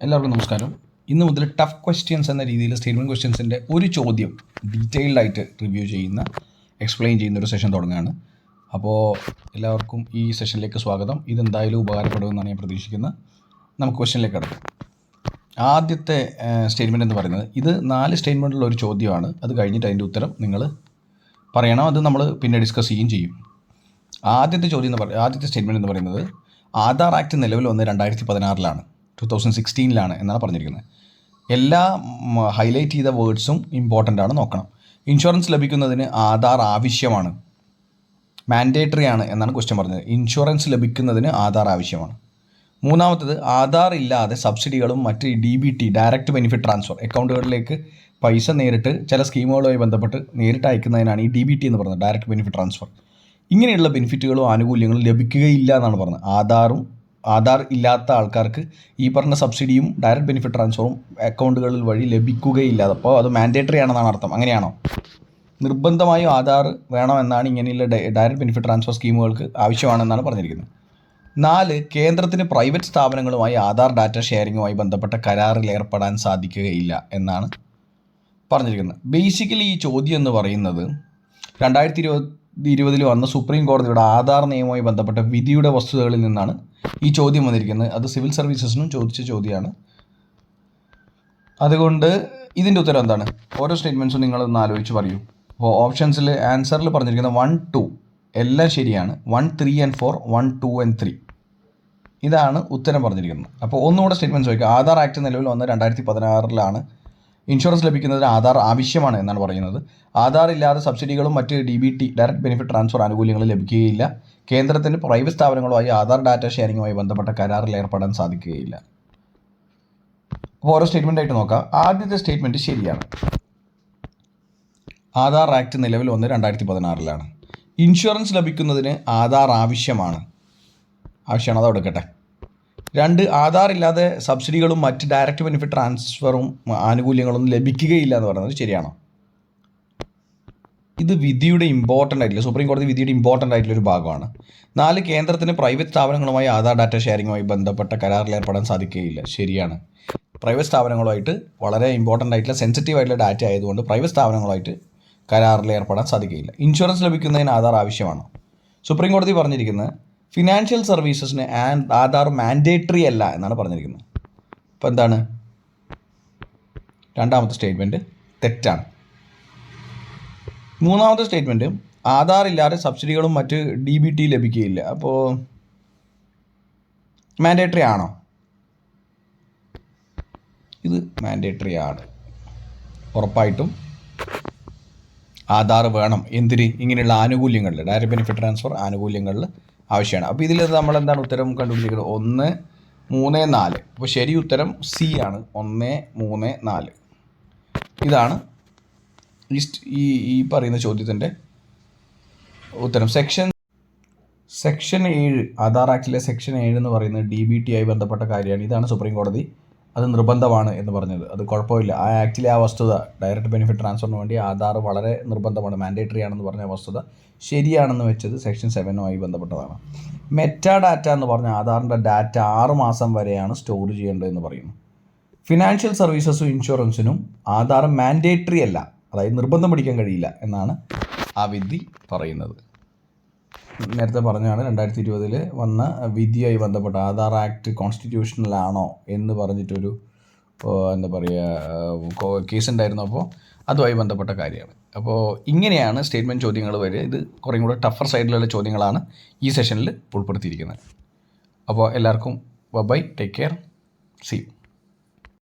എല്ലാവർക്കും നമസ്കാരം. ഇന്ന് മുതൽ ടഫ് ക്വസ്റ്റ്യൻസ് എന്ന രീതിയിൽ സ്റ്റേറ്റ്മെൻറ്റ് ക്വസ്റ്റ്യൻസിൻ്റെ ഒരു ചോദ്യം ഡീറ്റെയിൽഡായിട്ട് റിവ്യൂ ചെയ്യുന്ന എക്സ്പ്ലെയിൻ ചെയ്യുന്നൊരു സെഷൻ തുടങ്ങുകയാണ്. അപ്പോൾ എല്ലാവർക്കും ഈ സെഷനിലേക്ക് സ്വാഗതം. ഇതെന്തായാലും ഉപകാരപ്പെടുമെന്നാണ് ഞാൻ പ്രതീക്ഷിക്കുന്നത്. നമുക്ക് ക്വസ്റ്റ്യനിലേക്ക് കിടക്കാം. ആദ്യത്തെ സ്റ്റേറ്റ്മെൻറ്റ് എന്ന് പറയുന്നത് ഇത് 4 സ്റ്റേറ്റ്മെൻറ്റുള്ള ഒരു ചോദ്യമാണ്. അത് കഴിഞ്ഞിട്ട് അതിൻ്റെ ഉത്തരം നിങ്ങൾ പറയണം. അത് നമ്മൾ പിന്നെ ഡിസ്കസ് ചെയ്യുകയും ചെയ്യും. ആദ്യത്തെ സ്റ്റേറ്റ്മെൻറ്റ് എന്ന് പറയുന്നത് ആധാർ ആക്ട് നിലവിൽ വന്ന് 2016 2016 എന്നാണ് പറഞ്ഞിരിക്കുന്നത്. എല്ലാ ഹൈലൈറ്റ് ചെയ്ത വേർഡ്സും ഇമ്പോർട്ടൻ്റ് ആണ്, നോക്കണം. ഇൻഷുറൻസ് ലഭിക്കുന്നതിന് ആധാർ ആവശ്യമാണ്, മാൻഡേറ്ററി ആണ് എന്നാണ് ക്വസ്റ്റ്യൻ പറഞ്ഞത്. ഇൻഷുറൻസ് ലഭിക്കുന്നതിന് ആധാർ ആവശ്യമാണ്. മൂന്നാമത്തത് ആധാർ ഇല്ലാതെ സബ്സിഡികളും മറ്റ് DBT ഡയറക്റ്റ് ബെനിഫിറ്റ് ട്രാൻസ്ഫർ അക്കൗണ്ടുകളിലേക്ക് പൈസ നേരിട്ട് ചില സ്കീമുകളുമായി ബന്ധപ്പെട്ട് നേരിട്ട് അയക്കുന്നതിനാണ് ഈ DBT എന്ന് പറയുന്നത്, ഡയറക്റ്റ് ബെനിഫിറ്റ് ട്രാൻസ്ഫർ. ഇങ്ങനെയുള്ള ബെനിഫിറ്റുകളും ആനുകൂല്യങ്ങളും ലഭിക്കുകയില്ല എന്നാണ് പറഞ്ഞത്. ആധാർ ഇല്ലാത്ത ആൾക്കാർക്ക് ഈ പറഞ്ഞ സബ്സിഡിയും ഡയറക്റ്റ് ബെനിഫിറ്റ് ട്രാൻസ്ഫറും അക്കൗണ്ടുകളിൽ വഴി ലഭിക്കുകയില്ല. അപ്പോൾ അത് മാൻഡേറ്ററി ആണെന്നാണ് അർത്ഥം. അങ്ങനെയാണോ? നിർബന്ധമായും ആധാർ വേണമെന്നാണ് ഇങ്ങനെയുള്ള ഡയറക്റ്റ് ബെനിഫിറ്റ് ട്രാൻസ്ഫർ സ്കീമുകൾക്ക് ആവശ്യമാണെന്നാണ് പറഞ്ഞിരിക്കുന്നത്. 4 കേന്ദ്രത്തിന് പ്രൈവറ്റ് സ്ഥാപനങ്ങളുമായി ആധാർ ഡാറ്റ ഷെയറിങ്ങുമായി ബന്ധപ്പെട്ട കരാറിൽ ഏർപ്പെടാൻ സാധിക്കുകയില്ല എന്നാണ് പറഞ്ഞിരിക്കുന്നത്. ബേസിക്കലി ഈ ചോദ്യം എന്ന് പറയുന്നത് 2020 വന്ന സുപ്രീം കോടതിയുടെ ആധാർ നിയമവുമായി ബന്ധപ്പെട്ട വിധിയുടെ വസ്തുതകളിൽ നിന്നാണ് ഈ ചോദ്യം വന്നിരിക്കുന്നത്. അത് സിവിൽ സർവീസസിനും ചോദിച്ച ചോദ്യമാണ്. അതുകൊണ്ട് ഇതിൻ്റെ ഉത്തരം എന്താണ്? ഓരോ സ്റ്റേറ്റ്മെൻറ്റ്സും നിങ്ങളൊന്ന് ആലോചിച്ച് പറയൂ. അപ്പോൾ ഓപ്ഷൻസിൽ ആൻസറിൽ പറഞ്ഞിരിക്കുന്നത് 1, 2 എല്ലാം ശരിയാണ്. 1, 3 and 4, 1, 2 and 3 ഇതാണ് ഉത്തരം പറഞ്ഞിരിക്കുന്നത്. അപ്പോൾ ഒന്നുകൂടെ സ്റ്റേറ്റ്മെൻറ്റ് ചോദിക്കുക. ആധാർ ആക്ട് നിലവിൽ വന്ന് 2016 ഇൻഷുറൻസ് ലഭിക്കുന്നതിന് ആധാർ ആവശ്യമാണ് എന്നാണ് പറയുന്നത്. ആധാർ ഇല്ലാതെ സബ്സിഡികളും മറ്റ് DBT ഡയറക്റ്റ് ബെനിഫിറ്റ് ട്രാൻസ്ഫർ ആനുകൂല്യങ്ങളും ലഭിക്കുകയില്ല. കേന്ദ്രത്തിന് പ്രൈവറ്റ് സ്ഥാപനങ്ങളുമായി ആധാർ ഡാറ്റ ഷെയറിങ്ങുമായി ബന്ധപ്പെട്ട കരാറിൽ ഏർപ്പെടാൻ സാധിക്കുകയില്ല. അപ്പോൾ ഓരോ സ്റ്റേറ്റ്മെൻ്റ് ആയിട്ട് നോക്കാം. ആദ്യത്തെ സ്റ്റേറ്റ്മെൻറ്റ് ശരിയാണ്. ആധാർ ആക്ട് നിലവിൽ വന്ന് 2016 ഇൻഷുറൻസ് ലഭിക്കുന്നതിന് ആധാർ ആവശ്യമാണ്. അത് എടുക്കട്ടെ. 2 ആധാർ ഇല്ലാതെ സബ്സിഡികളും മറ്റ് ഡയറക്റ്റ് ബെനിഫിറ്റ് ട്രാൻസ്ഫറും ആനുകൂല്യങ്ങളൊന്നും ലഭിക്കുകയില്ല എന്ന് പറയുന്നത് ശരിയാണോ? ഇത് വിധിയുടെ ഇമ്പോർട്ടൻ്റ് ആയിട്ടുള്ള സുപ്രീം കോടതി വിധിയുടെ ഇമ്പോർട്ടൻ്റ് ആയിട്ടുള്ളൊരു ഭാഗമാണ്. 4 കേന്ദ്രത്തിന് പ്രൈവറ്റ് സ്ഥാപനങ്ങളുമായി ആധാർ ഡാറ്റ ഷെയറിങ്ങുമായി ബന്ധപ്പെട്ട കരാറിൽ ഏർപ്പെടാൻ സാധിക്കുകയില്ല. ശരിയാണ്. പ്രൈവറ്റ് സ്ഥാപനങ്ങളുമായിട്ട് വളരെ ഇമ്പോർട്ടൻ്റ് ആയിട്ടുള്ള സെൻസിറ്റീവ് ആയിട്ടുള്ള ഡാറ്റ ആയതുകൊണ്ട് പ്രൈവറ്റ് സ്ഥാപനങ്ങളുമായിട്ട് കരാറിൽ ഏർപ്പെടാൻ സാധിക്കുകയില്ല. ഇൻഷുറൻസ് ലഭിക്കുന്നതിന് ആധാർ ആവശ്യമാണ്. സുപ്രീം കോടതി പറഞ്ഞിരിക്കുന്നത് ഫിനാൻഷ്യൽ സർവീസസിന് ആധാർ മാൻഡേറ്ററി അല്ല എന്നാണ് പറഞ്ഞിരിക്കുന്നത്. അപ്പോൾ എന്താണ്? രണ്ടാമത്തെ സ്റ്റേറ്റ്മെൻറ്റ് തെറ്റാണ്. മൂന്നാമത്തെ സ്റ്റേറ്റ്മെൻറ്റ് ആധാർ ഇല്ലാതെ സബ്സിഡികളും മറ്റ് DBT ലഭിക്കുകയില്ല. അപ്പോൾ മാൻഡേറ്ററി ആണോ? ഇത് മാൻഡേറ്ററി ആണ്. ഉറപ്പായിട്ടും ആധാർ വേണം. എന്തിന്? ഇങ്ങനെയുള്ള ആനുകൂല്യങ്ങളിൽ, ഡയറക്റ്റ് ബെനിഫിറ്റ് ട്രാൻസ്ഫർ ആനുകൂല്യങ്ങളിൽ ആവശ്യമാണ്. അപ്പോൾ ഇതിൽ നമ്മളെന്താണ് ഉത്തരം കണ്ടുപിടിക്കുന്നത്? 1, 3, 4. അപ്പോൾ ശരി ഉത്തരം C ആണ്. 1, 3, 4 ഇതാണ് ഈ പറയുന്ന ചോദ്യത്തിൻ്റെ ഉത്തരം. സെക്ഷൻ 7 ആധാർ ആക്ടിലെ സെക്ഷൻ 7 എന്ന് പറയുന്നത് DBT ആയി ബന്ധപ്പെട്ട കാര്യമാണ്. ഇതാണ് സുപ്രീം കോടതി അത് നിർബന്ധമാണ് എന്ന് പറഞ്ഞത്. അത് കുഴപ്പമില്ല. ആ ആക്ടിലെ ആ വസ്തുത, ഡയറക്റ്റ് ബെനിഫിറ്റ് ട്രാൻസ്ഫറിന് വേണ്ടി ആധാർ വളരെ നിർബന്ധമാണ്, മാൻഡേറ്ററി ആണെന്ന് പറഞ്ഞ വസ്തുത ശരിയാണെന്ന് വെച്ചത് സെക്ഷൻ 7 ബന്ധപ്പെട്ടതാണ്. മെറ്റാ ഡാറ്റ എന്ന് പറഞ്ഞ ആധാറിൻ്റെ ഡാറ്റ 6 മാസം വരെയാണ് സ്റ്റോർ ചെയ്യേണ്ടതെന്ന് പറയുന്നു. ഫിനാൻഷ്യൽ സർവീസസും ഇൻഷുറൻസിനും ആധാർ മാൻഡേറ്ററി അല്ല, അതായത് നിർബന്ധം പിടിക്കാൻ കഴിയില്ല എന്നാണ് ആ വിധി പറയുന്നത്. നേരത്തെ പറഞ്ഞാണ് 2020 വന്ന വിധിയായി ബന്ധപ്പെട്ട ആധാർ ആക്ട് കോൺസ്റ്റിറ്റ്യൂഷണൽ ആണോ എന്ന് പറഞ്ഞിട്ടൊരു എന്താ പറയുക കേസ് ഉണ്ടായിരുന്നു. അപ്പോൾ അതുമായി ബന്ധപ്പെട്ട കാര്യമാണ്. അപ്പോൾ ഇങ്ങനെയാണ് സ്റ്റേറ്റ്മെൻറ്റ് ചോദ്യങ്ങൾ വരിക. ഇത് കുറേ കൂടെ ടഫർ സൈഡിലുള്ള ചോദ്യങ്ങളാണ് ഈ സെഷനിൽ ഉൾപ്പെടുത്തിയിരിക്കുന്നത്. അപ്പോൾ എല്ലാവർക്കും bye, take care, see U.